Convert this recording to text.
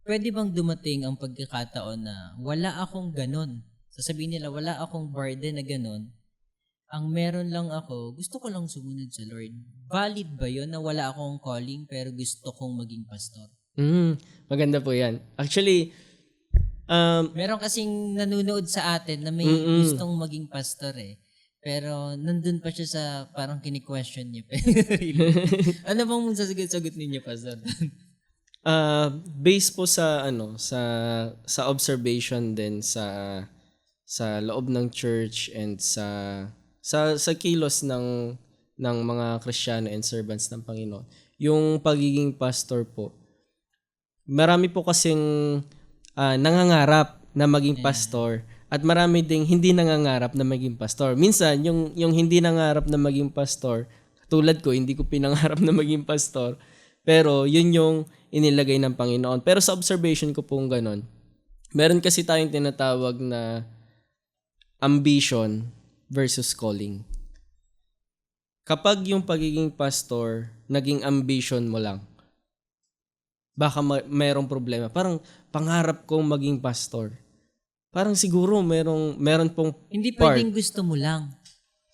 pwede bang dumating ang pagkakataon na wala akong ganon? Sasabihin nila, wala akong burden na ganon. Ang meron lang ako, gusto ko lang sumunod sa Lord. Valid ba yun na wala akong calling pero gusto kong maging pastor? Maganda po yan. Actually, Meron kasing nanonood sa atin na may gustong maging pastor eh. Pero nandun pa siya sa parang kini-question niya. Ano bang sasagot ninyo, pastor? based po sa sa observation din sa loob ng church and sa kilos ng mga Kristiyano and servants ng Panginoon. Yung pagiging pastor po. Marami po kasing nangangarap na maging pastor at marami ding hindi nangangarap na maging pastor. Minsan yung hindi nangangarap na maging pastor, tulad ko, hindi ko pinangarap na maging pastor, pero yun yung inilagay ng Panginoon. Pero sa observation ko pong ganon, meron kasi tayong tinatawag na ambition versus calling. Kapag yung pagiging pastor, naging ambition mo lang, baka mayroong problema. Parang pangarap kong maging pastor. Parang siguro meron pong Hindi part. pwedeng gusto mo lang.